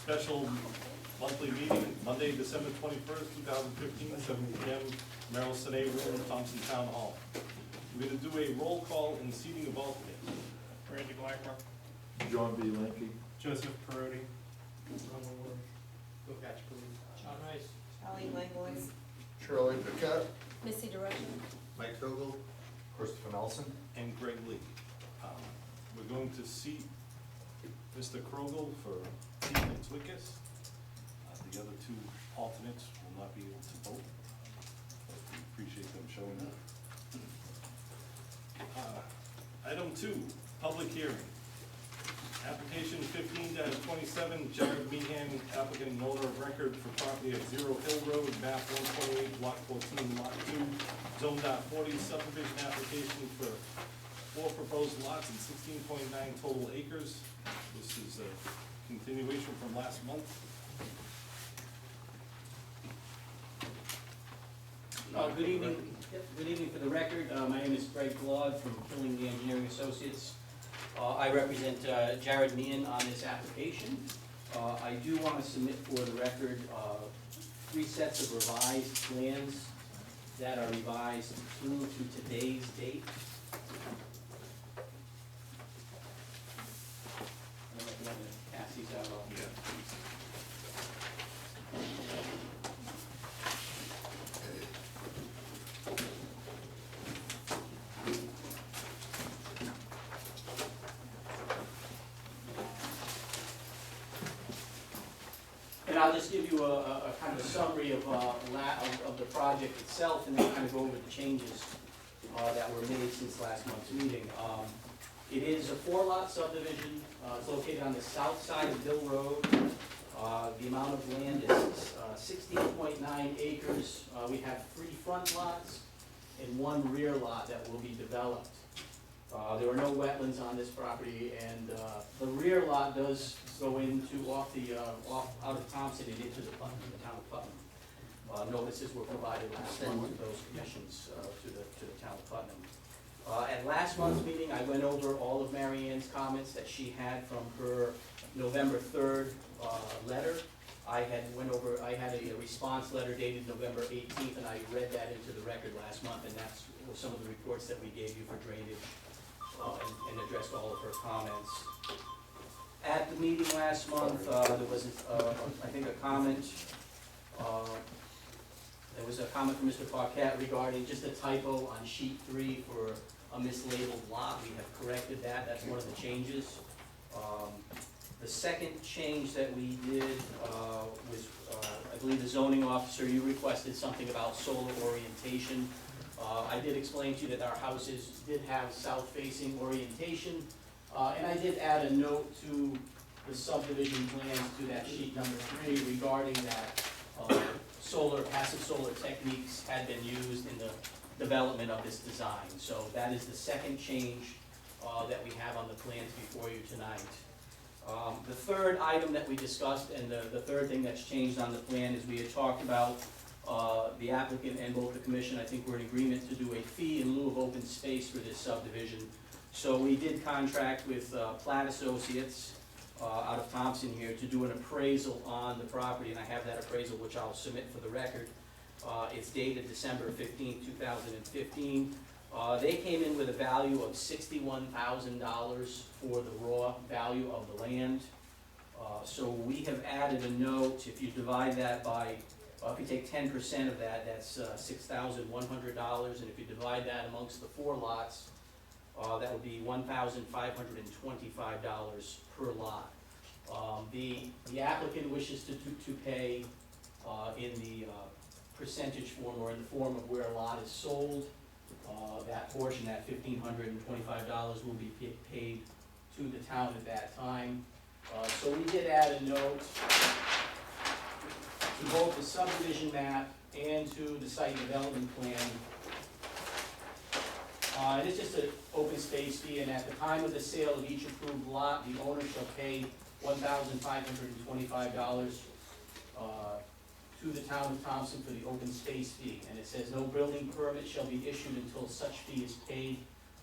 special monthly meeting, Monday, December 21st, 2015, 7 p.m., Merrill Sine Room, Thompson Town Hall. We're going to do a roll call and seating of alternates. Randy Blackmer. John B. Linky. Joseph Perotti. John Rice. Colleen Langlois. Shirley Paquette. Missy DeRosa. Mike Togel. Christopher Nelson. And Greg Lee. We're going to seat Mr. Krogel for Pete and Twickus. The other two alternates will not be able to vote, but we appreciate them showing up. Item 2, public hearing. Application 15-27, Jared Meehan, applicant and owner of record for property at 0 Hill Road, map 128, lot 14, lot 2, zone .40, subdivision application for 4 proposed lots and 16.9 total acres. This is a continuation from last month. Good evening. Good evening. For the record, my name is Greg Claude from Killing Engineering Associates. I represent Jared Meehan on this application. I do want to submit for the record 3 sets of revised plans that are revised through to today's date. I'm going to pass these out. And I'll just give you a kind of a summary of the project itself, and then kind of go over the changes that were made since last month's meeting. It is a 4-lot subdivision. It's located on the south side of Hill Road. The amount of land is 16.9 acres. We have 3 front lots and 1 rear lot that will be developed. There are no wetlands on this property, and the rear lot does go into out of Thompson and into the town of Putnam. Notices were provided last month to those commissions to the town of Putnam. At last month's meeting, I went over all of Mary Ann's comments that she had from her November 3rd letter. I had a response letter dated November 18th, and I read that into the record last month, and that's some of the reports that we gave you for drainage. And addressed all of her comments. At the meeting last month, there was, I think, a comment. There was a comment from Mr. Paquette regarding just a typo on sheet 3 for a mislabeled lot. We have corrected that. That's one of the changes. The second change that we did was, I believe the zoning officer, you requested something about solar orientation. I did explain to you that our houses did have south-facing orientation, and I did add a note to the subdivision plans to that sheet number 3 regarding that passive solar techniques had been used in the development of this design. So that is the second change that we have on the plans before you tonight. The third item that we discussed, and the third thing that's changed on the plan, is we had talked about the applicant and both the commission, I think, were in agreement to do a fee in lieu of open space for this subdivision. So we did contract with Platt Associates out of Thompson here to do an appraisal on the property, and I have that appraisal which I'll submit for the record. It's dated December 15, 2015. They came in with a value of $61,000 for the raw value of the land. So we have added a note. If you divide that by if you take 10% of that, that's $6,100, and if you divide that amongst the 4 lots, that would be $1,525 per lot. The applicant wishes to pay in the percentage form, or in the form of where a lot is sold. That portion, that $1,525, will be paid to the town at that time. So we did add a note to both the subdivision map and to the site development plan. It's just an open space fee, and at the time of the sale of each approved lot, the owner shall pay $1,525 to the town of Thompson for the open space fee. And it says no building permit shall be issued until such fee is paid.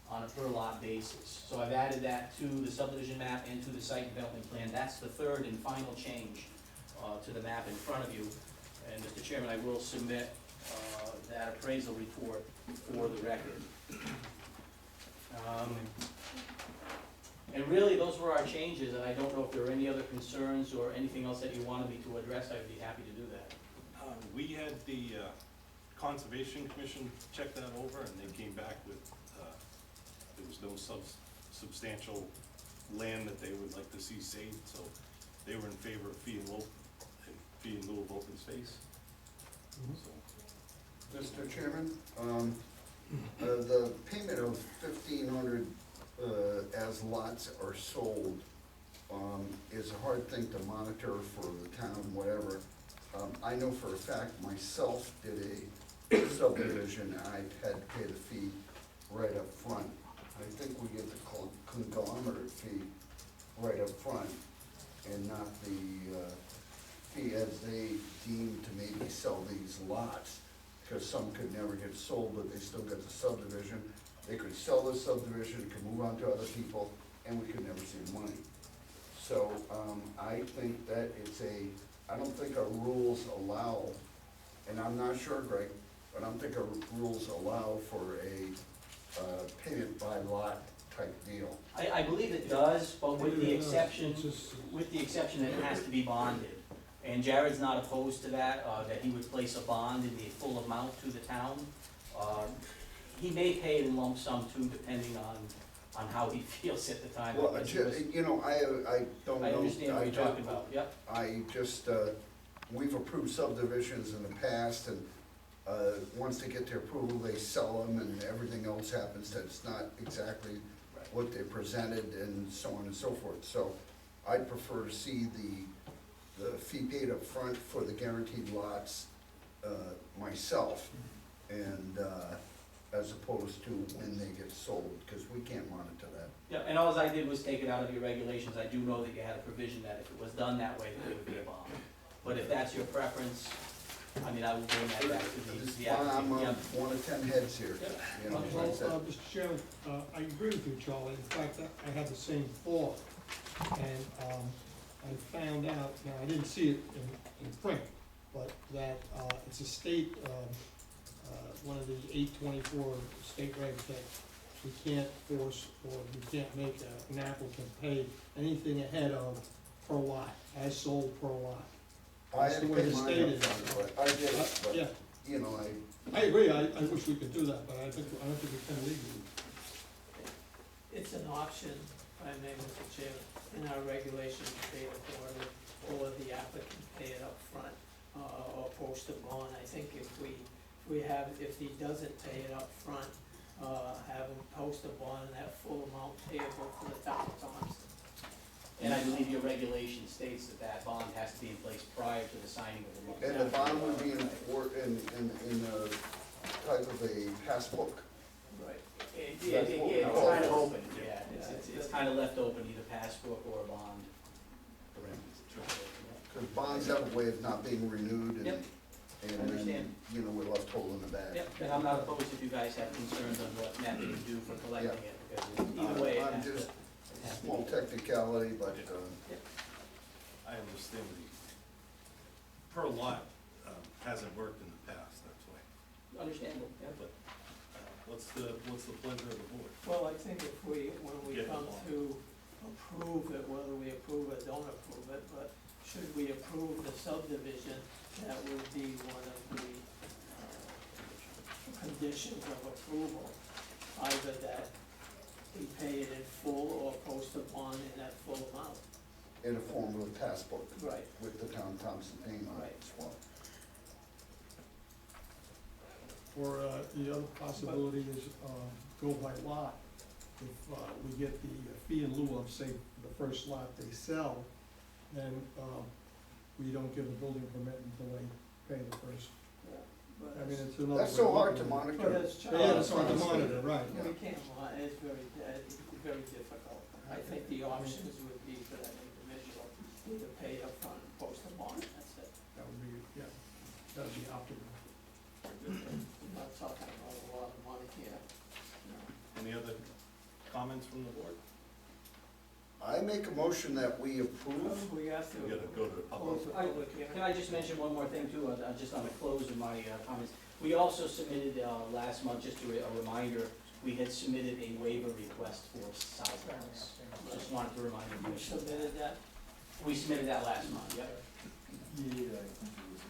on a per lot basis. So I've added that to the subdivision map and to the site development plan. That's the third and final change to the map in front of you. And Mr. Chairman, I will submit that appraisal report for the record. And really, those were our changes, and I don't know if there are any other concerns or anything else that you wanted me to address. I'd be happy to do that. We had the Conservation Commission check that over, and they came back with, there was no substantial land that they would like to see saved, so they were in favor of fee in lieu of open space. So, Mr. Chairman, the payment of $1,500 as lots are sold is a hard thing to monitor for the town, whatever. I know for a fact myself did a subdivision, and I had to pay the fee right up front. I think we get the conglomerate fee right up front and not the fee as they deem to maybe sell these lots, because some could never get sold, but they still get the subdivision. They could sell the subdivision, it could move on to other people, and we could never see the money. So, I think that I don't think our rules allow, and I'm not sure, Greg, but I don't think our rules allow for a payment by lot type deal. I believe it does, but with the exception that it has to be bonded. And Jared's not opposed to that, that he would place a bond in the full amount to the town. He may pay it in lump sum too, depending on how he feels at the time. Well, you know, I don't know. I understand what you're talking about, yep. I just, we've approved subdivisions in the past, and once they get their approval, they sell them, and everything else happens that's not exactly what they presented, and so on and so forth. So I'd prefer to see the fee paid up front for the guaranteed lots myself, and as opposed to when they get sold, because we can't monitor that. Yeah, and all I did was take it out of your regulations. I do know that you had a provision that if it was done that way, that there would be a bond. But if that's your preference, I mean, I will bring that back to the I'm applicant. Yeah. one of 10 heads here, you know, Well, like I said. Mr. Chairman, I agree with you, Charlie. In fact, I had the same thought. And I found out, now I didn't see it in print, but that it's a state, one of the 824 state regs that we can't force or we can't make an applicant pay anything ahead of per lot, as sold per lot. I That's had the to way pay the mine state up is. front, but I did it, but, Yeah, you know, I agree. I wish we could do that, but I don't think we can legally. It's an option, if I may, Mr. Chairman, in our regulations, state authority, or the applicant pay it up front, or post a bond. I think if he doesn't pay it up front, have him post a bond and that full amount payable for the town of Thompson. And I believe your regulation states that bond has to be in place prior to the signing of the loan. and the bond would be in the type of a passbook. Right. It's That's what we kind call of it. open, yeah, it's kind of left open, either passbook or a bond. Because bonds have a way of not being renewed, and, Yep. and then, Understand. you know, we're left holding the bag. Yep, and I'm not opposed if you guys have concerns on what method you do for collecting it, because either way, it I'm has to. just- it has to Small be- technicality, but, I understand per lot hasn't worked in the past, that's why. Understandable, yeah. But what's the pleasure of the board? Well, I think when we Get the come bond. to approve it, whether we approve or don't approve it, but should we approve the subdivision, that would be one of the conditions of approval. Either that we pay it in full or post a bond in that full amount. in a form of a passbook Right. with the town Thompson name on it as well. Or the other possibility is go by lot. If we get the fee in lieu of, say, the first lot they sell, then we don't give a building permit until they pay the first. But I mean, it's another. That's so way hard to looking at it. But monitor. as Yeah, Charlie it's hard to says, monitor, right. we can't, it's very difficult. I think the options would be for that individual, either pay up front and post a bond, that's it. That would be, yeah, that would be optimal. I'm not talking about a lot of money here, no. Any other from the board? I make a motion that we approve. We have to We gotta go to the public. close the I- public hearing. Can I just mention one more thing too, just on the close of my comments? We also submitted last month, just a reminder, we had submitted a waiver request for sidewalks. Just wanted to remind the You commission. submitted that? We submitted that last month, yep. Yeah, I think it was.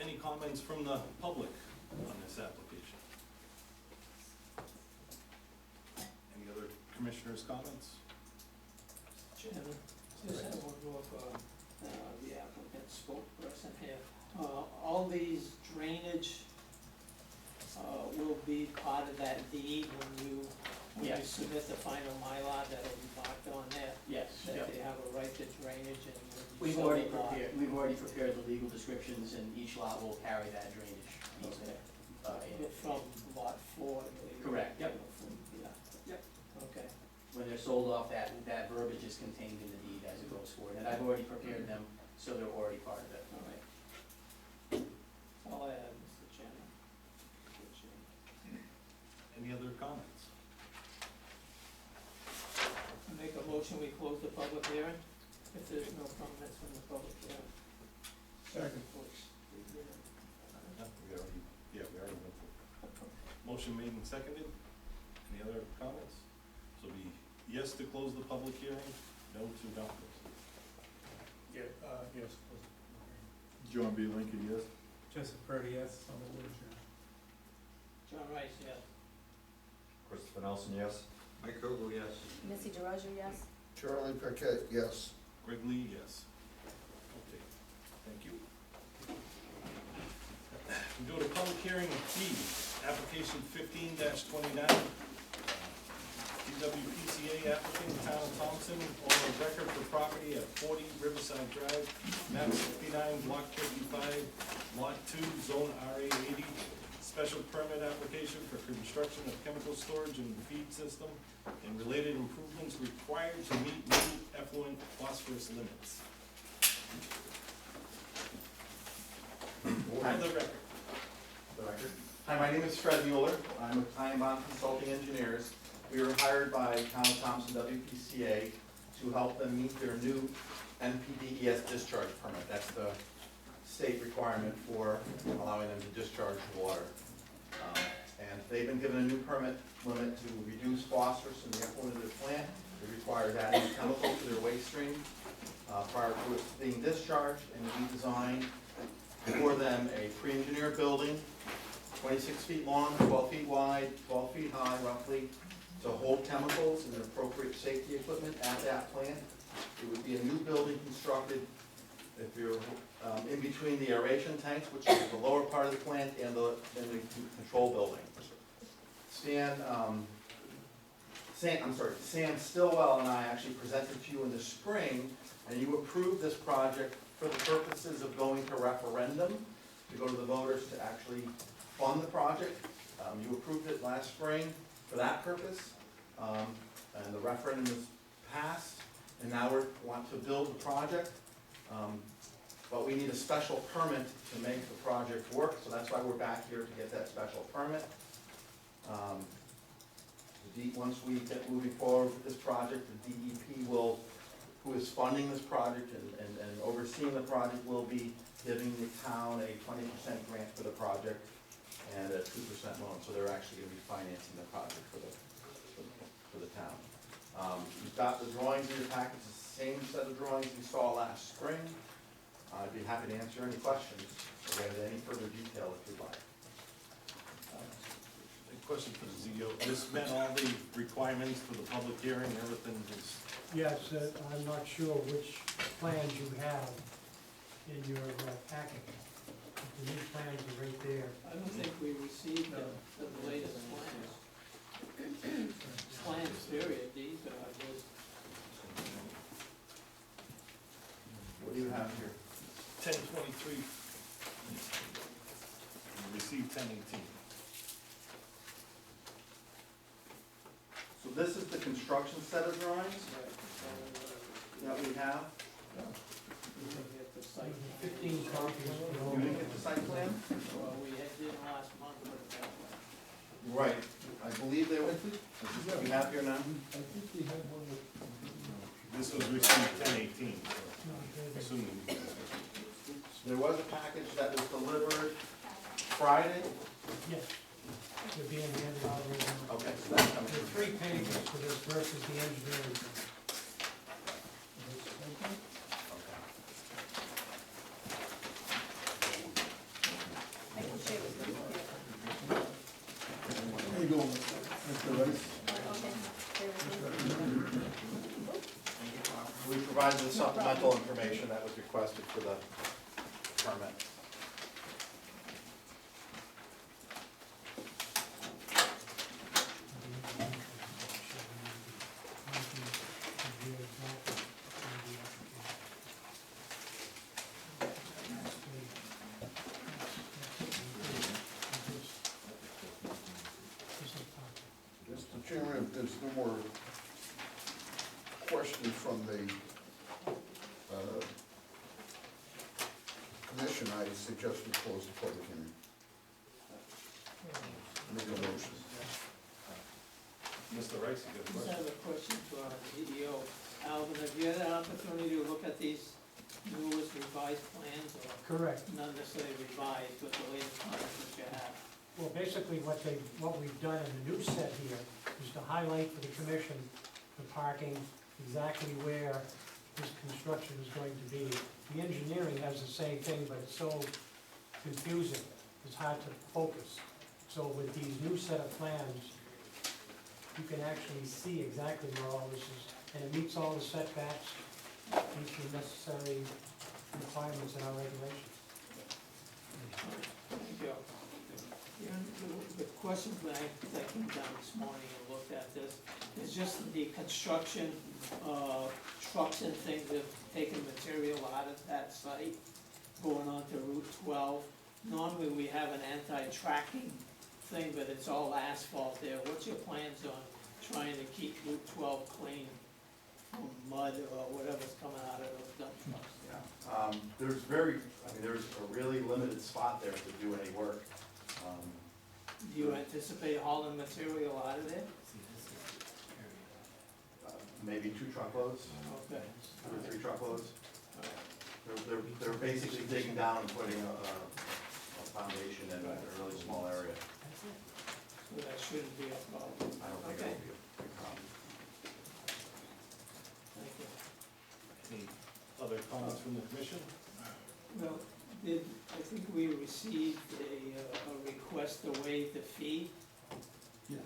Any comments from the public on this application? Any other commissioners' comments? Chairman, just have one more for, the applicant spokesperson here. All these drainage, will be part of that deed when you Yes. submit the final Mylar, that'll be marked on there, Yes, that yep. they have a right to drainage and. when you We've sell already the lot- prepared the legal descriptions, and each lot will carry that drainage easement. In it. From lot 4, I believe. Correct, yep. Yeah. Yep. Okay. When they're sold off, that verbiage is contained in the deed as it goes forward, and I've already prepared them, so they're already part of it. All right. That's all I have, Mr. Chairman. Mr. Chairman. Any other comments? I make a motion, we close the public hearing, if there's no comments from the public hearing. Second. We already went through. Motion made and seconded. Any other comments? So be yes to close the public hearing, no to not close. Yeah, yes. John B. Lincoln, yes. Joseph Purdy, yes, on the word, John Rice, yes. Christopher Nelson, yes. Mike Koval, yes. Missy DeRosa, yes. Charlie Paquette, yes. Greg Lee, yes. Okay, thank you. We go to public hearing B, application 15-29. DWPCA applicant, Town of Thompson, owner of record for property at 40 Riverside Drive, map 69, block 55, lot 2, zone RA 80. Special permit application for construction of chemical storage and feed system and related improvements required to meet new effluent phosphorus limits. For the record. The record. Hi, my name is Fred Mueller. I'm with Time Bond Consulting Engineers. We were hired by Town of Thompson WPCA to help them meet their new NPDES discharge permit. That's the state requirement for allowing them to discharge water. And they've been given a new permit limit to reduce phosphorus in the effluent of their plant. They require that in chemical to their waste stream prior to it being discharged, and we designed for them a pre-engineered building, 26 feet long, 12 feet wide, 12 feet high roughly, to hold chemicals and appropriate safety equipment at that plant. It would be a new building constructed if you're in between the aeration tanks, which is the lower part of the plant, and the control building. Sam Stillwell and I actually presented to you in the spring, and you approved this project for the purposes of going to referendum, to go to the voters to actually fund the project. You approved it last spring for that purpose, and the referendum was passed, and now we want to build the project. But we need a special permit to make the project work, so that's why we're back here to get that special permit. Once we get moving forward with this project, the DEP will, who is funding this project and overseeing the project, will be giving the town a 20% grant for the project and a 2% loan, so they're actually gonna be financing the project for the town. You've got the drawings in your package, it's the same set of drawings you saw last spring. I'd be happy to answer any questions or get into any further detail if you'd like. A question for the ZO. This met all the requirements for the public hearing, everything is, Yes, I'm not sure which plans you have in your packet. The new plans are right there. I don't think we received the latest plans. Plans, period, these are just, What do you have here? 10/23. We received 10/18. So this is the construction set of drawings that we have. we can get the site. 15 copies. You didn't get the site plan? Well, we did last month, but that way. Right, I believe they were, you have here now? I think we had one with. This was received 10/18, assuming. There was a package that was delivered Friday? Yes. They're being handed out right now. Okay, so that's coming There are through. 3 pages for this versus the engineering. I can share with you. There you go, Mr. Rice. Okay, bear with me. We provided the supplemental information that was requested for the permit. Mr. Chairman, if there's no more questions from the commission, I suggest we close the public hearing. Make a motion. Mr. Rice, you got a Just question? have a question for our CEO. Alvin, have you had an opportunity to look at these newest revised plans, or Correct. not necessarily revised, but the latest plans that you have? Well, basically, what we've done in the new set here is to highlight for the commission the parking, exactly where this construction is going to be. The engineering has the same thing, but it's so confusing, it's hard to focus. So with these new set of plans, you can actually see exactly where all this is, and it meets all the setbacks, meets the necessary requirements in our regulations. Thank you. Yeah, the question that I came down this morning and looked at this, is just the construction, trucks and things that have taken material out of that site, going on to Route 12. Normally, we have an anti-tracking thing, but it's all asphalt there. What's your plans on trying to keep Route 12 clean from mud or whatever's coming out of those dump trucks? Yeah, there's there's a really limited spot there to do any work. Do you anticipate hauling material out of there? Maybe 2 truckloads, Okay. 2 or 3 truckloads. All right. They're basically digging down and putting a foundation in a really small area. So that shouldn't be a problem. I don't think Okay. it'll be a big problem. Thank you. Any other comments from the commission? Well, I think we received a request to waive the fee. Yes.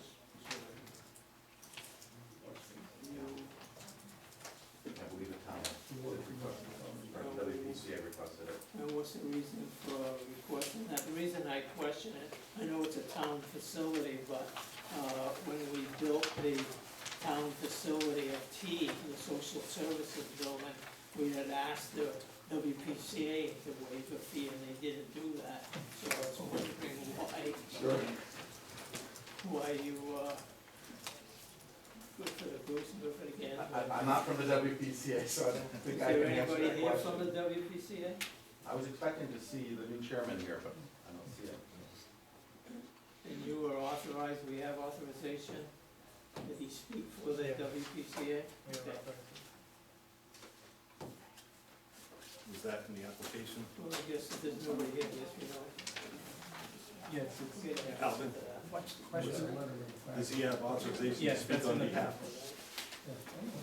I believe the town or WPCA requested it. And what's the reason for requesting that? The reason I question it, I know it's a town facility, but when we built the town facility of T, the social services building, we had asked the WPCA to waive the fee, and they didn't do that. So I was wondering why you, good for the goose and good for the gander. I'm not from the WPCA, so I don't think Is I there can answer anybody that here from the question. WPCA? I was expecting to see the new chairman here, but I don't see it. And you are authorized, we have authorization? Did he speak for the WPCA? Okay. Was that in the application? Well, I guess if there's nobody here, yes, we know. Yes, Okay, yeah. Alvin? What's the question? Does he have authorization to Yes, speak that's on in the- behalf?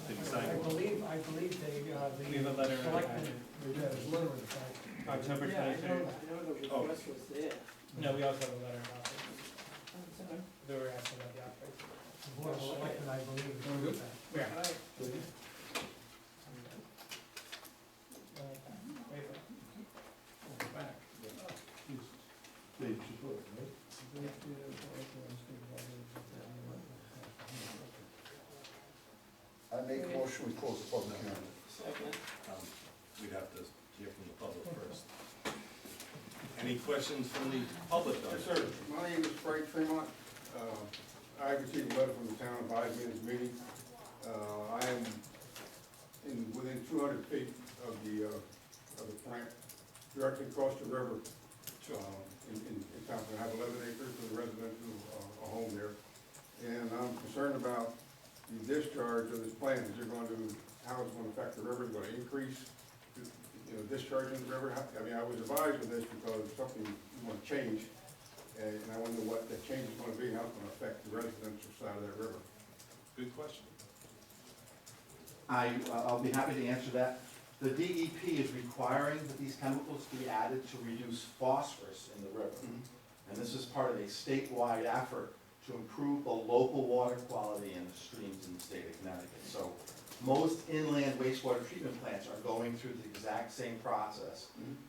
Did he sign I it? believe We have a letter in the selectmen, packet. Yeah, there's a letter in the back. October Yeah, I 23rd. know the Oh. request was there. No, we also have a letter about it. I'm sorry. They were asking about the operation. the board of selectmen, I believe, is doing that. Where? All right. Wait, Back. Dave Chipotle, right? I make a motion, we close the public hearing. Second. We'd have to hear from the public first. Any questions from the public? Yes, sir. My name is Frank Fremont. I received a letter from the town advising this meeting. I am within 200 feet of the the plant directly across the river, in Thompson. I have 11 acres for the residential, a home there. And I'm concerned about the discharge of this plant. Is it going to, how it's going to affect the river? Is it going to increase, discharge in the river? I mean, I was advised of this because it's something you want to change. And I wonder what that change is going to be, how it's going to affect the residential side of that river. Good question. I'll be happy to answer that. The DEP is requiring that these chemicals be added to reduce phosphorus in the river. And this is part of a statewide effort to improve the local water quality in the streams in the state of Connecticut. So most inland wastewater treatment plants are going through the exact same process.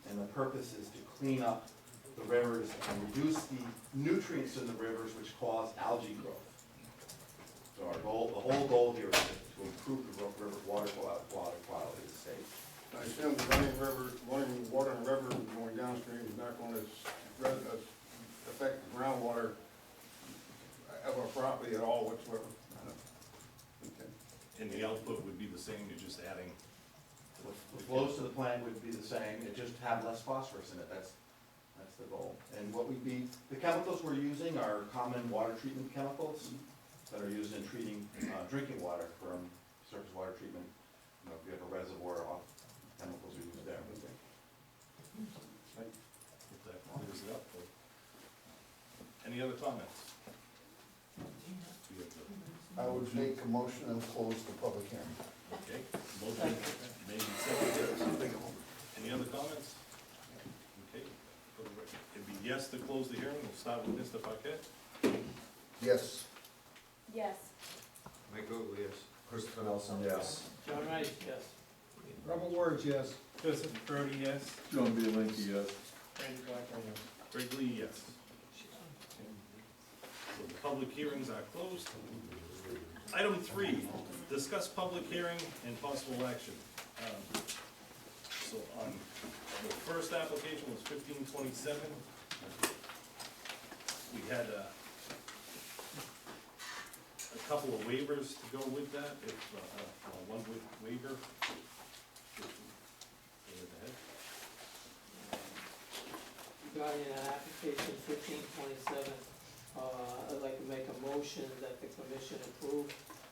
And the purpose is to clean up the rivers and reduce the nutrients in the rivers which cause algae growth. So our goal, the whole goal here is to improve the river water quality of the state. I assume the running water in the river going downstream is not going to affect the groundwater of our property at all whatsoever. Okay. And the output would be the same, you're just adding. The flows to the plant would be the same, it just have less phosphorus in it, that's the goal. And the chemicals we're using are common water treatment chemicals that are used in treating, drinking water from surface water treatment. If you have a reservoir, chemicals are used there. If that clears it up. Any other comments? We have the- I would make a motion and close the public hearing. Okay, motion made and seconded. Any other comments? Okay, for the record, it'd be yes to close the hearing. We'll start with Mr. Paquette. Yes. Yes. Mike Ogle, yes. Christopher Nelson, yes. John Rice, yes. Rebel words, yes. Joseph Brody, yes. John Bianchi, yes. Randy Blackburn, yes. Greg Lee, yes. So the public hearings are closed. Item 3, discuss public hearing and possible action. So on, the first application was 1527. We had a couple of waivers to go with that, if, one waiver. Regarding application 1527, I'd like to make a motion that the commission approve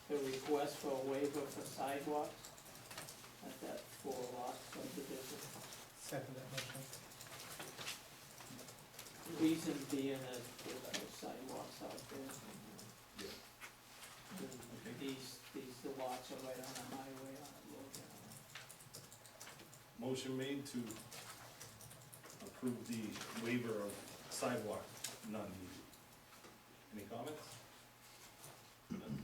the request for a waiver for sidewalks at that 4-lot subdivision. Second that motion. The reason being that there's no sidewalks out there. And these lots are right on the highway on a road down. Motion made to approve the waiver of sidewalk, none needed. Any comments? None.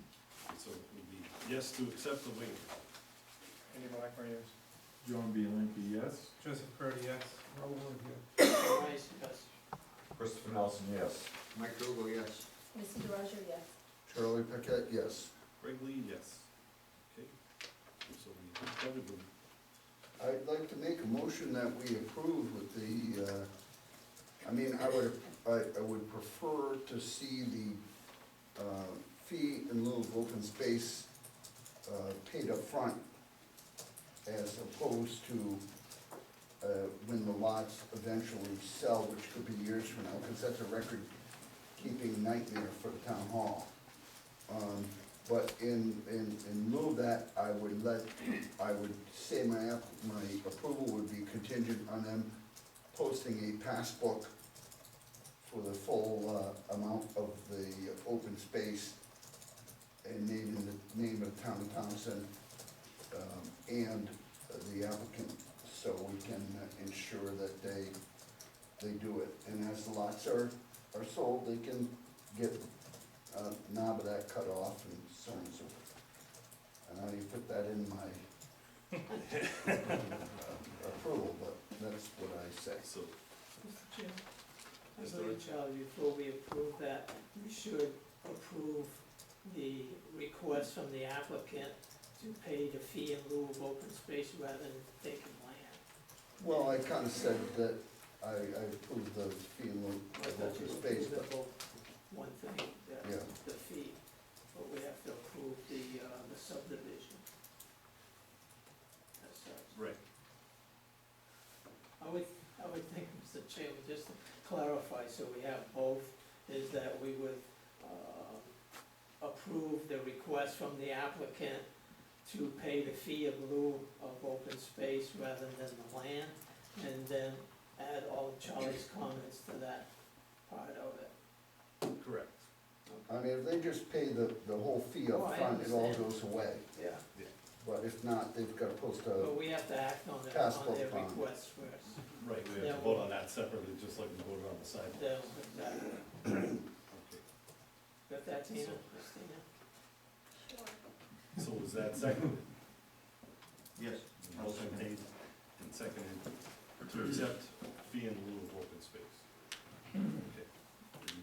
So it would be yes to accept the waiver. Randy Blackburn, yes. John Bianchi, yes. Joseph Brody, yes. Rebel words, yes. John Rice, yes. Christopher Nelson, yes. Mike Ogle, yes. Missy DeRosa, yes. Charlie Paquette, yes. Greg Lee, yes. Okay, so we covered them. I'd like to make a motion that we approve with the, I would prefer to see the, fee in lieu of open space, paid up front, as opposed to, when the lots eventually sell, which could be years from now, because that's a record-keeping nightmare for the town hall. But in lieu of that, I would say my approval would be contingent on them posting a passbook for the full, amount of the open space and naming the name of the town of Thompson, and the applicant, so we can ensure that they do it. And as the lots are sold, they can get knob of that cut off and so on and so forth. And I put that in my approval, but that's what I say. So, Mr. Chairman, I believe, Charlie, before we approve that, we should approve the request from the applicant to pay the fee in lieu of open space rather than taking land. Well, I kinda said that I approved the fee in lieu I of thought open you space, approved but, both one thing, Yeah. the fee, but we have to approve the subdivision. As such. right. so we have both, is that we would, approve the request from the applicant to pay the fee of lieu of open space rather than the land, and then add all of Charlie's comments to that part of it. Correct. I mean, if they just pay the whole fee Oh, up I front, it all understand. goes away. Yeah, But if not, they've gotta post a, but we have to act on their Passport bond. request first. Right, we Yeah, have to vote on that separately, just like we voted on the sidewalk. Then, exactly. Okay. Got that, Tina, Christina? So was that seconded? Yes. Motion made and seconded to accept fee in lieu of open space. Okay.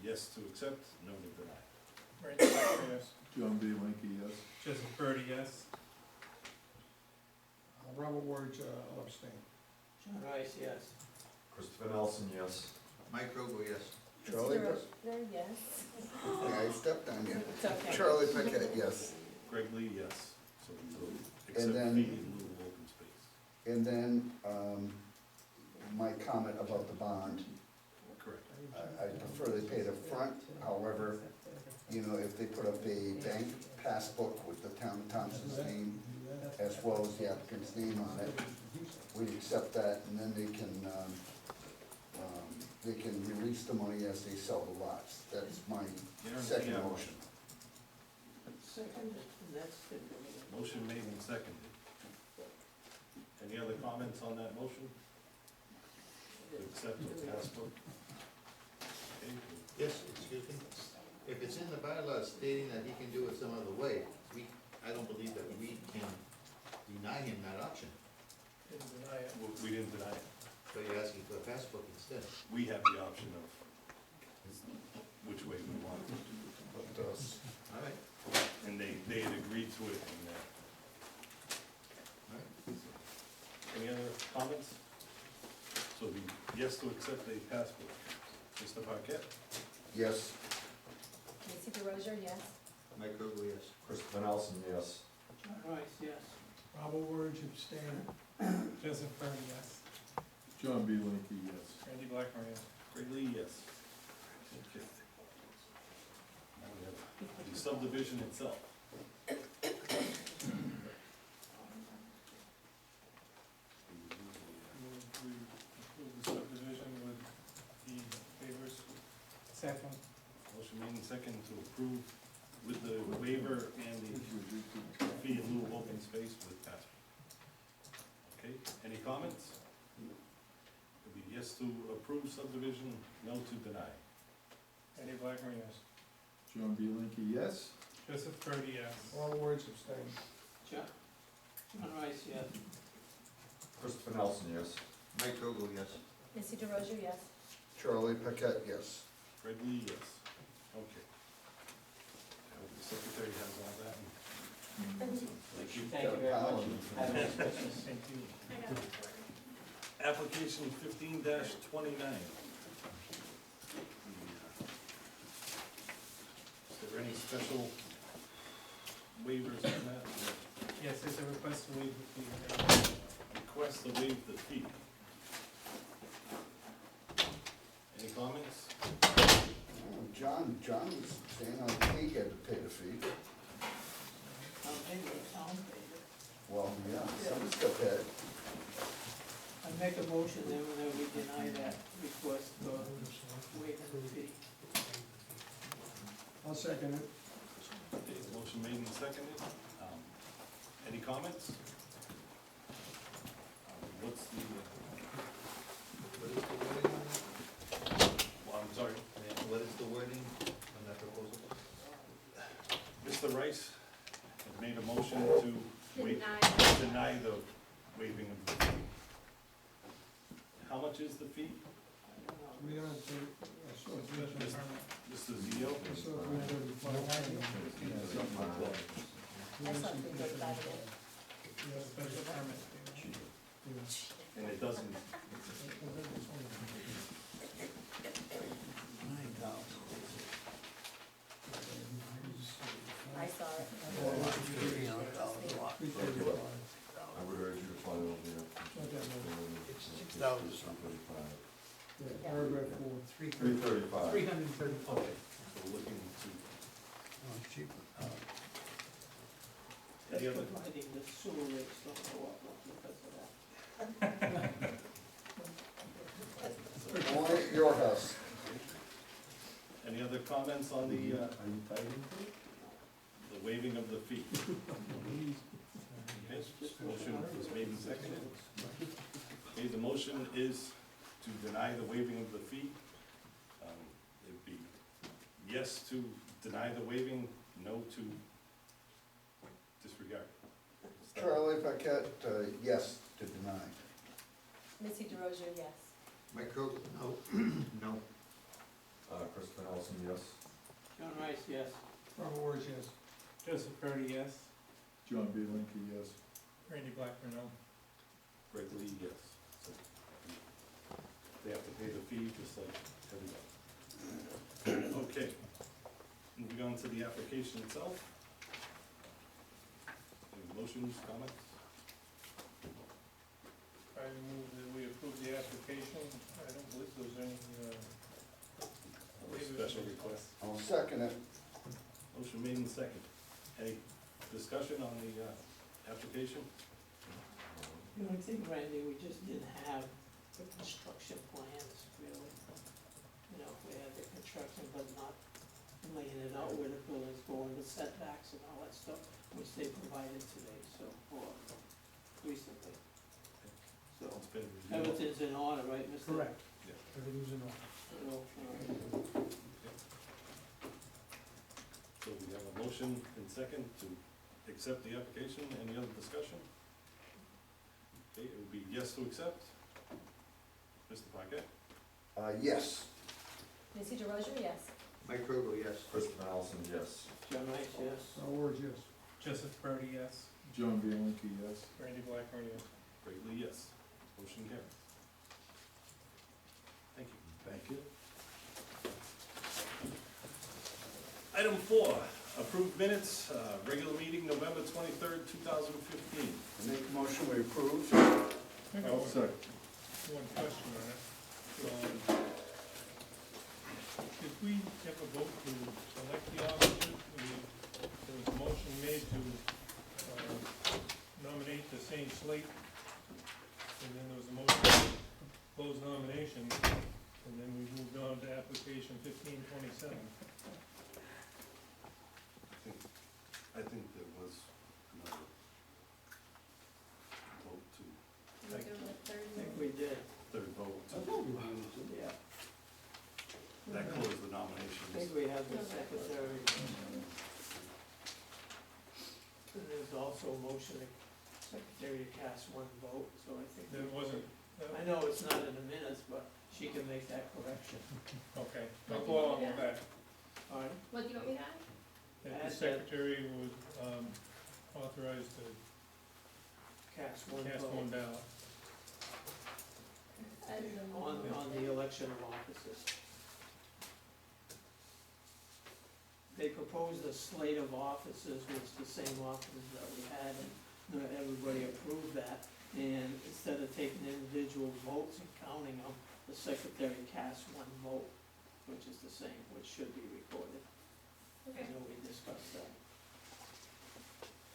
Yes to accept, no to deny. Randy Blackburn, yes. John B. Linky, yes. Joseph Birdie, yes. Robert Word, I'll abstain. John Rice, yes. Christopher Nelson, yes. Mike Kogo, yes. Charlie, Mr. Rozier, yes. yeah, I stepped on you. It's okay. Charlie Paquette, yes. Greg Lee, yes. So we will And accept then- fee in lieu of open space. And then, my comment about the bond, Correct. I prefer they pay the front, however, you know, if they put up a bank passbook with the town of Thompson's name, as well as the applicant's name on it, we'd accept that, and then they can release the money as they sell the lots. That's my second Guarantee motion. Second, and that's the. Motion made and seconded. Any other comments on that motion? To accept the passbook? Okay. Yes, excuse me. If it's in the bylaws stating that he can do it some other way, I don't believe that we can deny him that option. Didn't deny it. We didn't deny it. So you're asking for a passbook instead. We have the option of which way we want it. But, All right, And they had agreed to it in that. all right. Any other comments? So the yes to accept a passport. Mr. Paquette? yes, Missy DeRozier, yes. Mike Kogo, yes. Christopher Nelson, yes. John Rice, yes. Robert Word, abstain. Joseph Birdie, yes. John B. Linky, yes. Randy Blackburn, yes. Greg Lee, yes. Okay. Now we have the subdivision itself. Move to approve the subdivision with the waivers. Second. Motion made and second to approve with the waiver and the fee in lieu of open space with passport. Okay, any comments? It'll be yes to approve subdivision, no to deny. Randy Blackburn, yes. John B. Linky, yes. Joseph Birdie, yes. All words abstain. John Rice, yes. Christopher Nelson, yes. Mike Kogo, yes. Missy DeRozier, yes. Charlie Paquette, yes. Greg Lee, yes. Okay. I hope the secretary has all that. Thank you. Thank you very much. Have a nice Christmas. Thank you. I got it for you. Application 15-29. Is there any special waivers on that? Yes, there's a request to waive the fee. Request to waive the fee. Any comments? John was saying he had to pay the fee. Town paid it, town paid it. Well, yeah, someone's got that. I make a motion then when we deny that request for waiving the fee. I'll second it. Okay, motion made and seconded. Any comments? What's the, What is the wording? well, I'm sorry, What is the wording on that proposal? Mr. Rice has made a motion to deny the waiving of the fee. How much is the fee? We don't have to, I saw a special Mr. permit. Mr. Zio? I saw 335. I saw 335 again. Special permit. And it doesn't, I saw it. I would urge you to file the application. $6,000. $135. Yeah. paragraph 4, 335. 335. Okay, so we're looking to, any other, Providing the sewer rates don't go up because of that. Only at your house. any other comments on the Are you tied into it? waiving of the fee? Okay, motion was made and seconded. Okay, the motion is to deny the waiving of the fee. It'd be yes to deny the waiving, no to disregard. Charlie Paquette, yes to deny. Missy DeRozier, yes. Mike Kugel, no. No. Christopher Nelson, yes. John Rice, yes. Robert Wars, yes. Joseph Purdy, yes. John Bianchi, yes. Randy Blackburn, no. Greg Lee, yes. So they have to pay the fee just like everybody. Okay, moving on to the application itself. Any motions, comments? I move that we approve the application. I don't believe there's any, Or special request? I'll second it. Motion made and second. Any discussion on the application? The only thing, Randy, we just didn't have the construction plans, really. You know, we had the construction, but not laying it out where the building's going, the setbacks and all that stuff, which they provided today, so, or recently. So, It's been reviewed. everything's in order, right, Mr.? Correct. Yeah. Everything's in order. So we have a motion and second to accept the application. Any other discussion? Okay, it would be yes to accept. Mr. Paquette? Yes. Missy DeRozier, yes. Mike Kugel, yes. Christopher Nelson, yes. John Rice, yes. Robert Wars, yes. Joseph Purdy, yes. John Bianchi, yes. Randy Blackburn, yes. Greg Lee, yes. Motion carries. Thank you. Thank you. Item 4, approved minutes, regular meeting, November 23rd, 2015. I make a motion we approve. I'll second. One question on it. Did we have a vote to select the officers? There was a motion made to nominate the same slate, and then there was a motion to close nominations, and then we moved on to application 1527. I think there was another vote to, I think we did, third vote to, yeah. that closed the I nominations. think we have the secretary. And there's also a motion to secretary to cast one vote, so I think. There wasn't, I know it's not in the minutes, but she can make that correction. okay, I'll go along with that. All right, What do you want me to add? That the secretary was authorized to cast one cast one vote ballot. on the election of officers. They proposed a slate of officers, which the same officers that we had, and not everybody approved that. And instead of taking individual votes and counting them, the secretary cast one vote, which is the same, which should be recorded. I know we discussed that.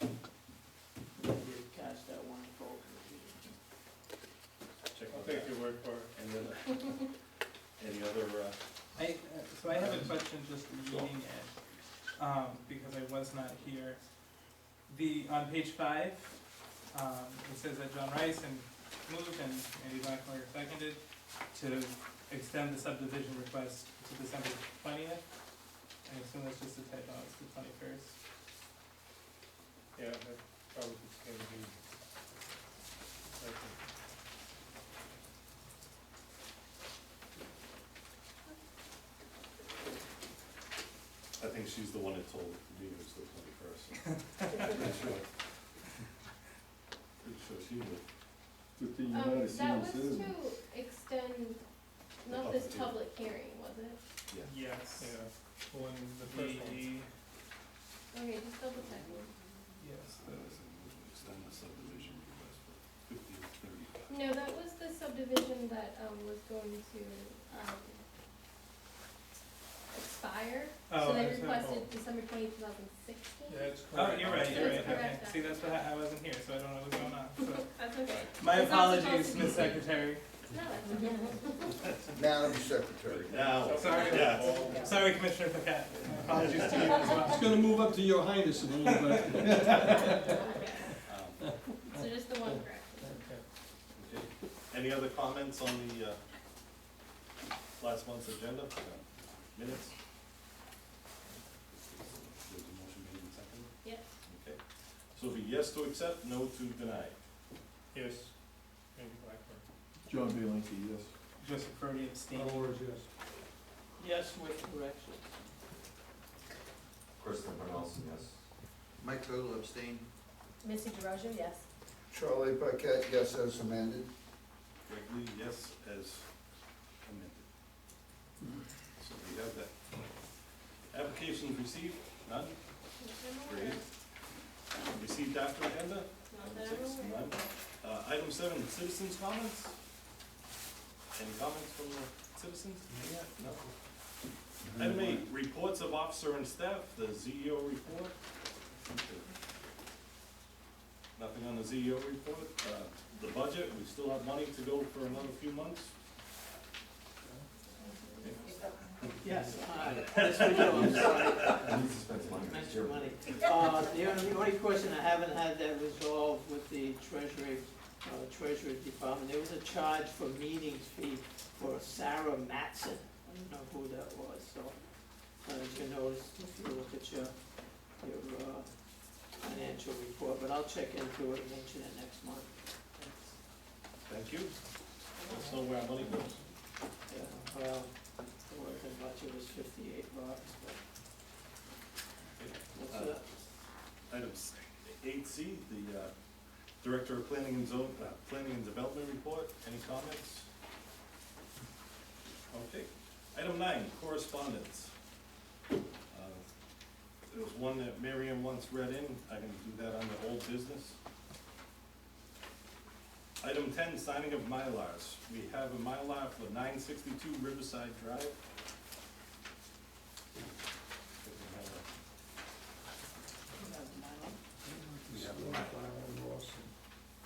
We did cast that one vote. Check I'll on take that. your word for it. Any other, So I have a question just reading it, because I was not here. On page 5, it says that John Rice moved and Andy Blackmore seconded to extend the subdivision request to December 20th. I assume that's just a typo, it's the 21st. Yeah, that probably is gonna be. Okay. I think she's the one that told me it was the 21st. Pretty sure she would. Good thing you're not a That senior was citizen. to extend, not this public hearing, was it? Yes. Yeah, when the first one. Okay, just double checking. Yes, Extend the subdivision request for 1535. No, that was the subdivision that, was going to expire. Oh, So they that's my requested fault. December 2016. Yeah, it's Oh, correct. you're right, So you're it's right, okay. correct then. See, that's what, I wasn't here, so I don't know what's going on, so. That's okay. My It's not supposed apologies, to be Ms. seen. Secretary. No, that's okay. Madam Secretary. Now, Sorry. yeah, Sorry, Commissioner Paquette. My apologies to you as well. It's gonna move up to your highness in a little bit. So just the one correction. okay. Any other comments on the, last month's agenda? Minutes? There's a motion made and seconded? Yes. Okay. So it'll be yes to accept, no to deny. Yes. Randy Blackburn. John Bianchi, yes. Joseph Brody abstaining. Carl Wars, yes. Yes, with correction. Christopher Nelson, yes. Mike Kogle abstain. Missy DeRosa, yes. Charlie Paquette, yes, as amended. Greg Lee, yes, as amended. So we have that. Applications received, none? Great. Received after agenda? Not that Six, I'm aware of. none. Item 7, citizens' comments? Any comments from the citizens? No. Item 8, reports of officer and staff, the ZEO report. Nothing on the ZEO report. The budget, we still have money to go for another few months. Yes, yes, we do, I'm sorry. I need to spend some money next year. Mention money. The only question, I haven't had that resolved with the treasury department. There was a charge for meetings fee for Sarah Matson. I don't know who that was, so, as you notice, if you look at your financial report, but I'll check into it and mention it next month. Thank you. Let us know where our money goes. Yeah, well, it wasn't much, it was $58, but what's that? Item 8C, the Director of Planning and Development report. Any comments? Okay. Item 9, correspondence. There was one that Miriam once read in. I can do that under old business. Item 10, signing of Mylars. We have a Mylar for 962 Riverside Drive. We have a Mylar.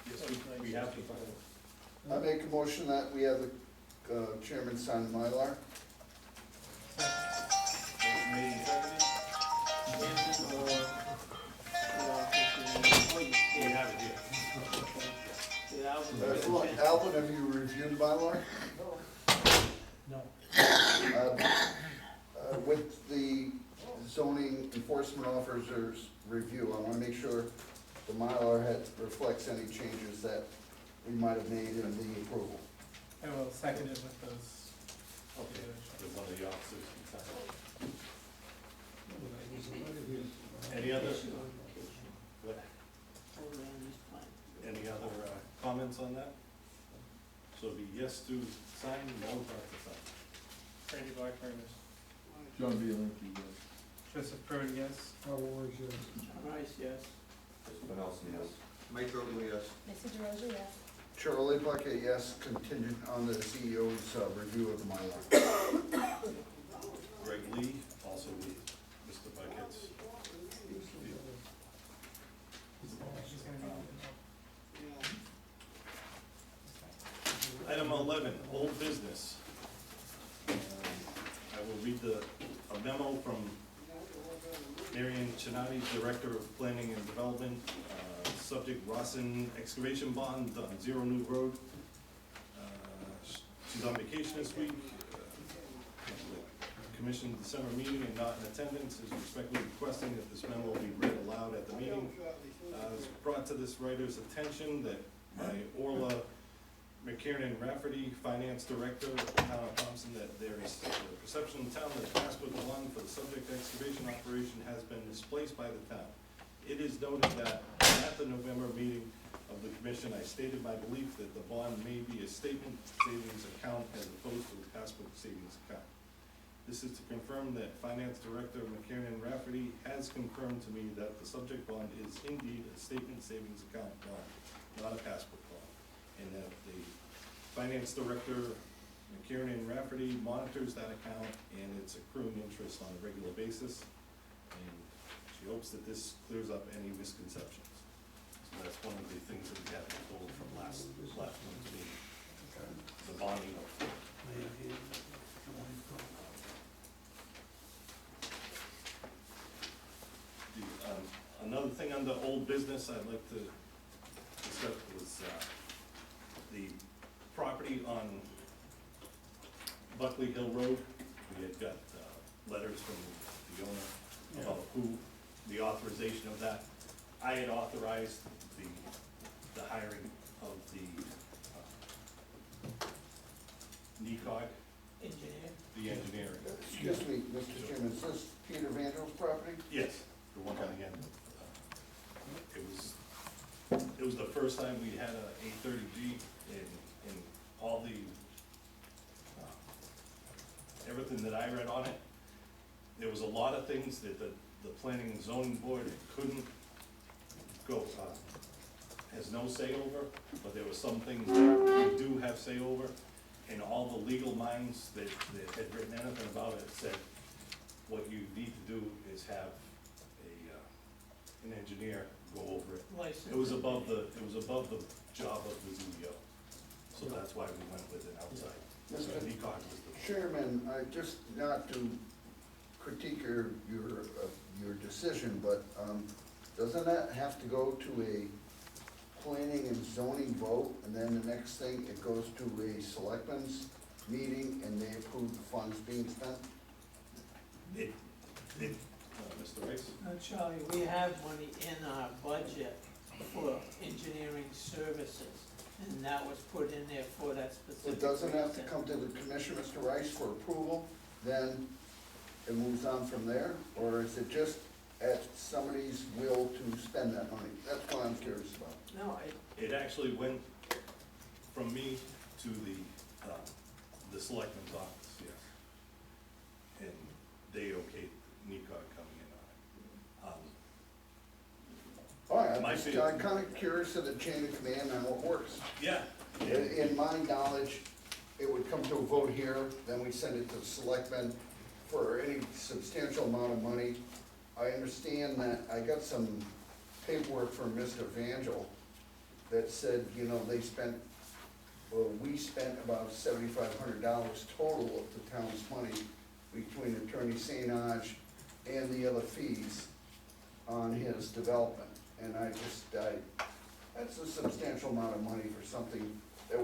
Yes, we have to file. I make a motion that we have the chairman sign the Mylar. Made and seconded. We have it here. Alvin, have you reviewed the Mylar? No. With the zoning enforcement officer's review, I wanna make sure the Mylar reflects any changes that we might have made in the approval. I will second it with those. Okay, there's one of the officers can sign it. Any other, what, any other comments on that? So it'd be yes to sign, no not to sign. Randy Blackburn is. John Bianchi, yes. Joseph Brody, yes. Carl Wars, yes. John Rice, yes. Christopher Nelson, yes. Mike Kogle, yes. Missy DeRosa, yes. Charlie Bucket, yes, contingent on the CEO's review of the Mylar. Greg Lee, also with Mr. Bucket's. She's gonna be. Item 11, old business. I will read a memo from Marion Chinati, Director of Planning and Development, subject Rossin excavation bond on Zero New Road. She's on vacation this week. Commission December meeting and not in attendance is respectfully requesting that this memo be read aloud at the meeting. It was brought to this writer's attention that by Orla McKiernan Rafferty, Finance Director, Town of Thompson, that there is a perception in town that Passport bond for the subject excavation operation has been misplaced by the town. It is noted that at the November meeting of the commission, I stated my belief that the bond may be a statement savings account as opposed to a Passport savings account. This is to confirm that Finance Director McKiernan Rafferty has confirmed to me that the subject bond is indeed a statement savings account bond, not a Passport bond. And that the Finance Director McKiernan Rafferty monitors that account, and it's accruing interest on a regular basis. And she hopes that this clears up any misconceptions. So that's one of the things that we had told from last month's meeting, the bonding of. Another thing under old business I'd like to discuss was, the property on Buckley Hill Road. We had got, letters from the owner about the authorization of that. I had authorized the hiring of the, NECOG, Engineer? the engineering. Excuse me, Mr. Chairman, is this Peter Vandel's property? Yes, the one on the end. It was the first time we had a 830G in all the, everything that I read on it. There was a lot of things that the planning and zoning board couldn't go, has no say over, but there were some things that we do have say over. And all the legal minds that had written anything about it said, what you need to do is have an engineer go over it. License. It was above the job of the CEO, so that's why we went with an outside. Mr. NECOG was the. Chairman, just not to critique your decision, but, doesn't that have to go to a planning and zoning vote, and then the next thing, it goes to a selectmen's meeting, and they approve the funds being spent? Mr. Rice? Charlie, we have money in our budget for engineering services, and that was put in there for that specific It doesn't have to reason. come to the commission, Mr. Rice, for approval, then it moves on from there? Or is it just at somebody's will to spend that money? That's what I'm curious about. No, It actually went from me to the selectman's office, yes. And they okayed NECOG coming in on it. All right, My I'm feeling- kind of curious of the chain of command on what works. Yeah. In my knowledge, it would come to a vote here, then we send it to the selectmen for any substantial amount of money. I understand that, I got some paperwork from Mr. Vangel that said, you know, we spent about $7,500 total of the town's money between Attorney St. Ange and the other fees on his development. And that's a substantial amount of money for something that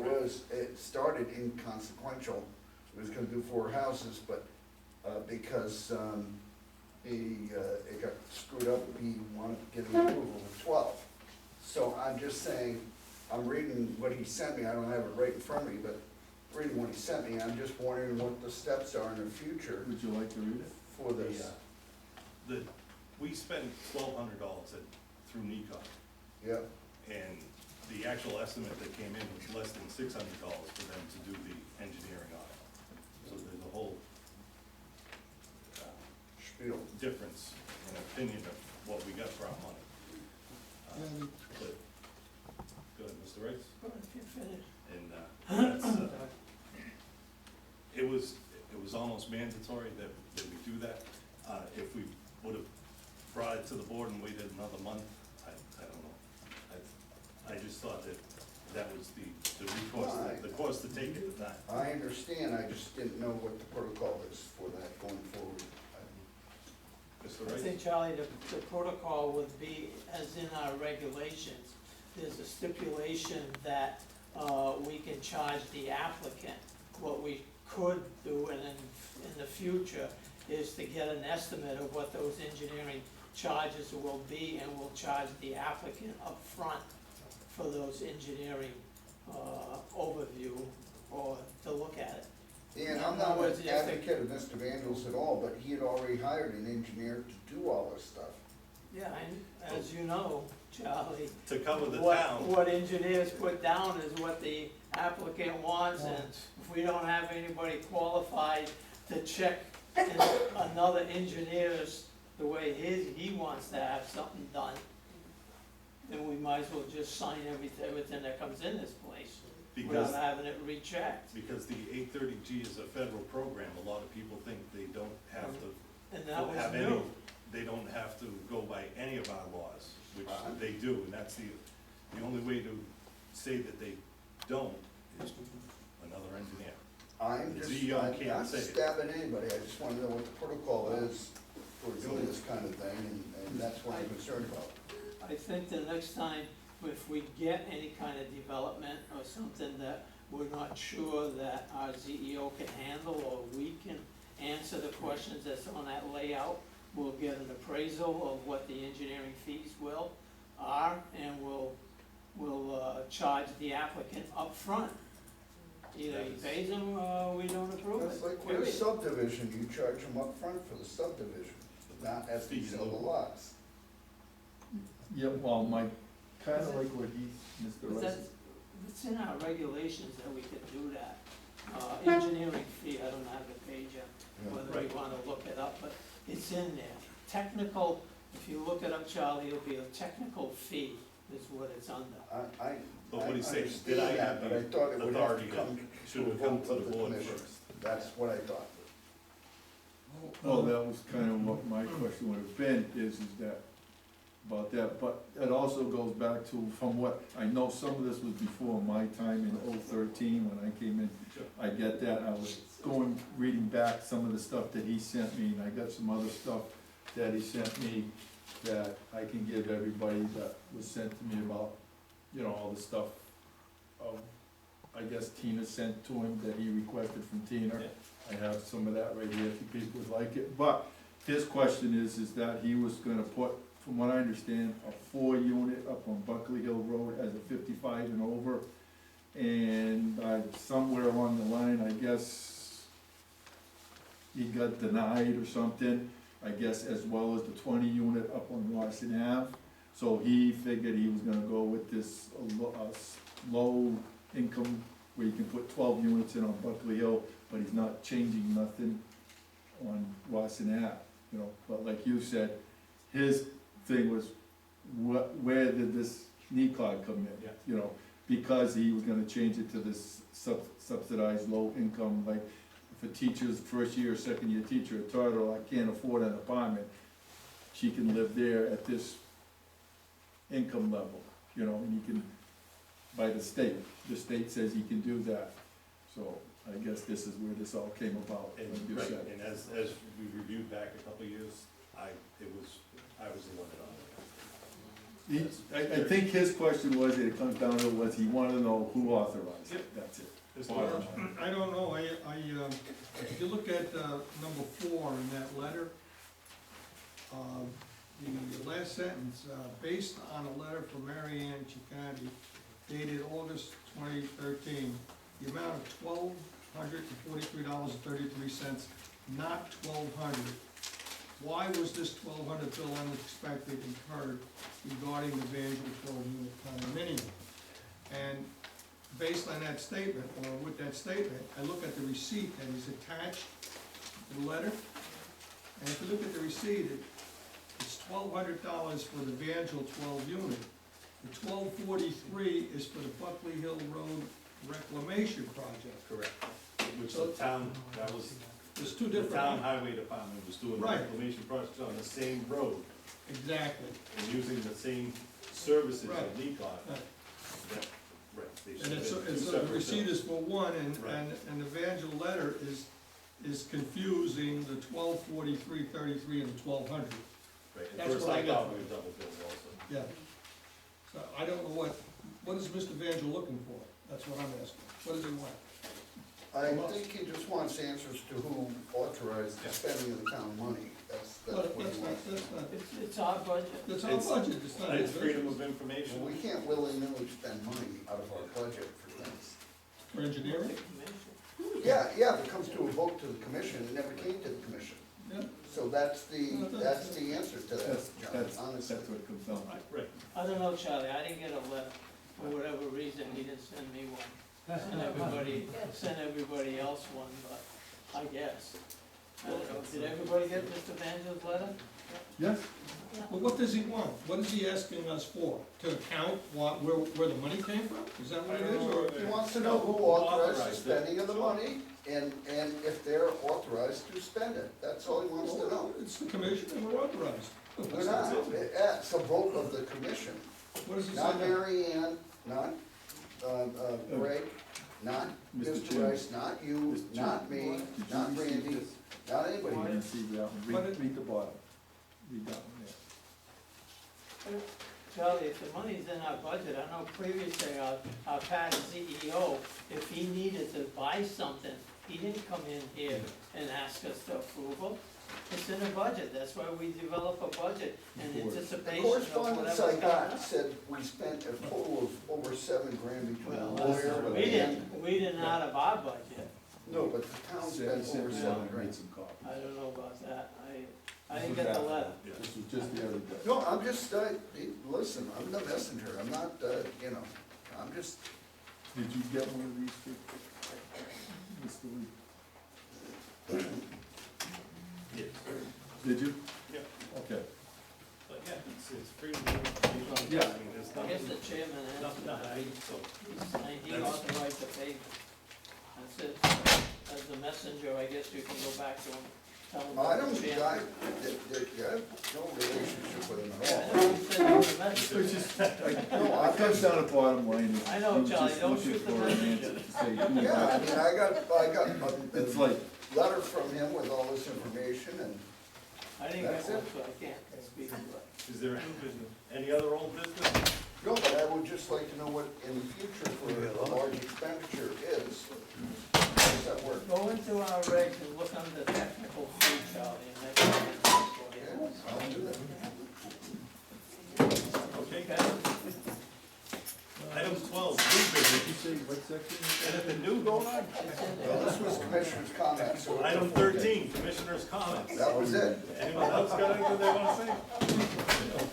it started inconsequential. It was gonna do 4 houses, but, because, it got screwed up, he wanted to get an approval of 12. So I'm just saying, I'm reading what he sent me, I don't have it right in front of me, but reading what he sent me, I'm just wondering what the steps are in the future Would you like to read it? for this. We spent $1,200 through NECOG, Yeah, and the actual estimate that came in was less than $600 for them to do the engineering on it. So there's a whole spiel. difference in opinion of what we got for our money. But, go ahead, Mr. Rice. go ahead, if you're finished. And that's, it was almost mandatory that we do that. If we would've brought it to the board and waited another month, I don't know. I just thought that was the recourse, the course to take at the time. I understand, I just didn't know what the protocol is for that going forward. Mr. I Rice? think, Charlie, the protocol would be, as in our regulations, there's a stipulation that, we can charge the applicant. What we could do, and in the future, is to get an estimate of what those engineering charges will be, and we'll charge the applicant up front for those engineering, overview, or to look at it. And I'm not an advocate of Mr. Vandals at all, but he had already hired an engineer to do all this stuff. Yeah, and as you know, Charlie, To cover the what, town. what engineers put down is what the applicant wants, and if we don't have anybody qualified to check another engineer's, the way he wants to have something done, then we might as well just sign everything that comes in this place. Because, without having it rechecked. because the 830G is a federal program, a lot of people think they don't have to And that was have any, new. they don't have to go by any of our laws, which they do, and that's the only way to say that they don't is another engineer. I'm The just, CEO I'm can't not say it. stabbing anybody, I just wanna know what the protocol is for doing this kind of thing, and that's what I'm concerned about. I think the next time, if we get any kind of development or something that we're not sure that our CEO can handle, or we can answer the questions that's on that layout, we'll get an appraisal of what the engineering fees are, and we'll charge the applicant upfront. Either he pays them or we don't approve That's it, like with a period. subdivision, you charge them up front for the subdivision, not as you sell the lots. Yeah, well, Mike, kinda like what Mr. But Rice. it's in our regulations that we can do that. Engineering fee, I don't have the page yet, Yeah. whether you wanna look it up, but it's in there. Technical, if you look it up, Charlie, it'll be a technical fee is what it's under. I But what he's saying, understand did I that, have but the I thought it would have authority to to, come should to a have come vote to of the the board commission. first? That's what I thought. Well, that was kind of what my question would have been, is that, about that, but it also goes back to, from what, I know some of this was before my time in 013, when I came in. Sure. I get that, I was reading back some of the stuff that he sent me, and I got some other stuff that he sent me that I can give everybody that was sent to me about, you know, all the stuff, I guess Tina sent to him that he requested from Tina. Yeah. I have some of that right here if you people would like it, but his question is that he was gonna put, from what I understand, a 4-unit up on Buckley Hill Road as a 55 and over. And somewhere along the line, I guess, he got denied or something, I guess, as well as the 20-unit up on Washington Ave. So he figured he was gonna go with this low income, where you can put 12 units in on Buckley Hill, but he's not changing nothing on Washington Ave, you know. But like you said, his thing was, where did this NECOG come in? Yeah. You know, because he was gonna change it to this subsidized low income, like, if a teacher's first year or second year teacher, a Tartle, I can't afford an apartment, she can live there at this income level, you know, and he can, by the state says he can do that. So I guess this is where this all came about, like you And, right, said. and as we reviewed back a couple of years, I was the one that I think his question was, that it comes down to, was he wanted to know who authorized it, Yep. that's it. It's Well, large. I don't know, if you look at, number 4 in that letter, the last sentence, based on a letter from Mary Ann Chicati dated August 2013, the amount of $1,243.33, not $1,200. Why was this $1,200 bill unexpected incurred regarding the Vanderbilt 12-unit condominium? And based on that statement, or with that statement, I look at the receipt that is attached to the letter. And if you look at the receipt, it's $1,200 for the Vanderbilt 12-unit. The $1,243 is for the Buckley Hill Road reclamation project. Correct. Which the town, that was, There's two the different. town highway department was doing the Right. reclamation project on the same road Exactly. and using the same services Right. of NECOG. Right. That- Right. They And it's, submitted two the separate receipt bills. is for one, Right. and the Evangel letter is confusing the 1243.33 and the 1200. Right, at that's first what I I got. thought we were double billed also. Yeah. So I don't know what is Mr. Evangel looking for? That's what I'm asking. What does he want? I think he just wants answers to who authorized the spending of the town money. That's Well, what he that's wants. not, It's our budget. that's our It's- budget, it's not his It's freedom business. of information. Well, we can't willy-nilly spend money out of our budget for things. For engineering? Yeah, but it comes to a vote to the commission, it never came to the commission. Yeah. So that's the answer to that, John, That's honestly. what it comes down to. Right. I don't know, Charlie, I didn't get a letter, for whatever reason, he didn't send me one. Sent everybody else one, but I guess. I don't know, did everybody get Mr. Vangel's letter? Yes, Yeah. Well, what does he want? What is he asking us for? To account where the money came from? Is that what it is, or? He wants to know who authorized the spending of the money, and if they're authorized to spend it, that's all he wants to know. It's the commission and we're authorized. We're not, it's a vote of the commission, What does he say? not Mary Ann, not, Greg, not Mr. Mr. Chairman. Rice, not you, Mr. not me, Did you not receive Randy, this? not anybody You here. didn't see that one, read the bottom, read that one there. Charlie, if the money's in our budget, I know previously our past CEO, if he needed to buy something, he didn't come in here and ask us for approval. It's in the budget, that's why we develop a budget in Of course. The anticipation of correspondence whatever's I coming got up. said we spent a total of over $7 grand between the Well, lawyer we didn't out of our budget, No, but the town spent over $7 grand. Some copies. I don't know about that, I didn't get the letter. This was just the other day. No, I'm just, listen, I'm the messenger, I'm not, I'm just, Did you get one of these two? Mr. Lee? Yes. Did you? Yeah. Okay. But yeah, it's freedom of information. Yeah. I mean, there's I guess the nothing, chairman has nothing to hide, so. he authorized the payment. That's it, as the messenger, I guess you can go back to him, tell him. I that don't, the chairman- I have no relationship with him I at know all. you said you were the messenger. No, I comes down the bottom line. is I know, he was Charlie, just don't looking shoot the for an messenger. answer to say who Yeah, I got it. mean, I got It's a like, letter from him with all this information, and I didn't get That's one, it. so I can't speak to it. Is there any other old business? no, but I would just like to know what in the future for a large expenditure is. How does that work? Go into our regs and look under technical fee, Charlie, and make an answer for Yeah, you. I'll do that. Okay. Okay? Item 12, new business. you say what section? Anything new going on? It's in Well, there. this was commissioner's comments, so. Item 13, commissioners' comments. That was it. Anyone else got anything they wanna say?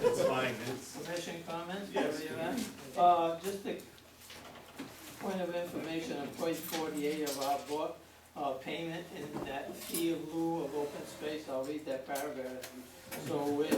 It's fine, it's, Commission comments, Yes. where you at? Just a point of information on page 48 of our book, payment in that fee of lieu of open space, I'll read that paragraph. So which,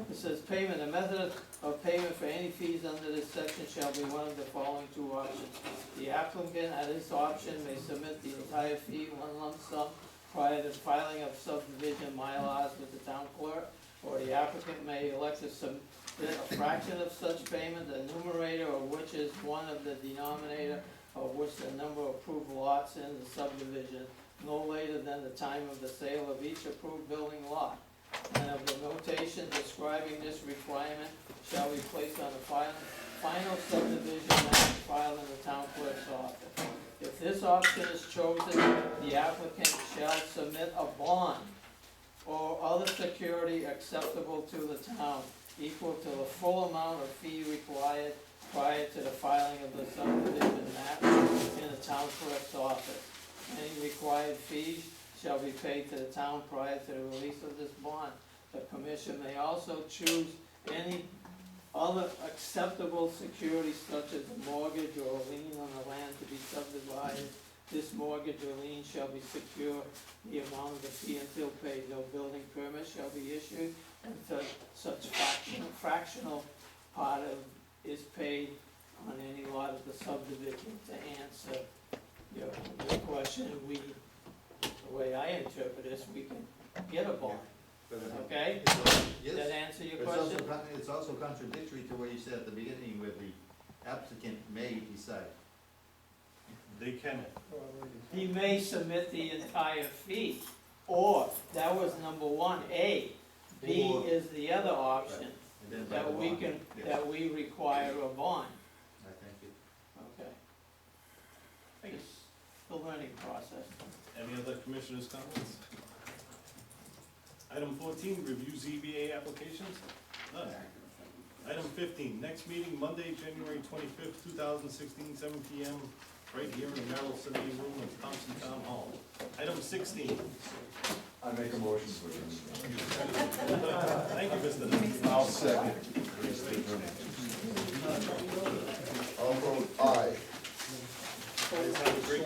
it says payment, the method of payment for any fees under this section shall be one of the following two options. The applicant at his option may submit the entire fee, one lump sum, prior to filing of subdivision mylars with the town clerk, or the applicant may elect to submit a fraction of such payment, the numerator of which is one of the denominator of which the number of approved lots in the subdivision, no later than the time of the sale of each approved building lot. And of the notation describing this requirement shall be placed on the final subdivision map filed in the town clerk's office. If this option is chosen, the applicant shall submit a bond or other security acceptable to the town, equal to the full amount of fee required prior to the filing of the subdivision map in the town clerk's office. Any required fees shall be paid to the town prior to the release of this bond. The commission may also choose any other acceptable security such as a mortgage or a lien on the land to be subdivided. This mortgage or lien shall be secure the amount of the fee until paid. No building permit shall be issued until such fractional part of is paid on any lot of the subdivision. To answer your question, the way I interpret this, we can get a bond, okay? Does Yes. that answer your It's also, question? it's also contradictory to what you said at the beginning where the applicant may decide. they can, He may submit the entire fee, or, that was number one, A. B Or- is the other option, And then by that the we bond. can, Yes. that we require a bond, I thank you. okay? I guess, the learning process. any other commissioners' comments? Item 14, review ZBA applications. None. Item 15, next meeting Monday, January 25th, 2016, 7 PM, right here in the Merrill City Room of Thompson Town Hall. Item 16. I make a motion for Thank you, Mr. Dunn. I'll second. I'll vote aye. Guys, have a great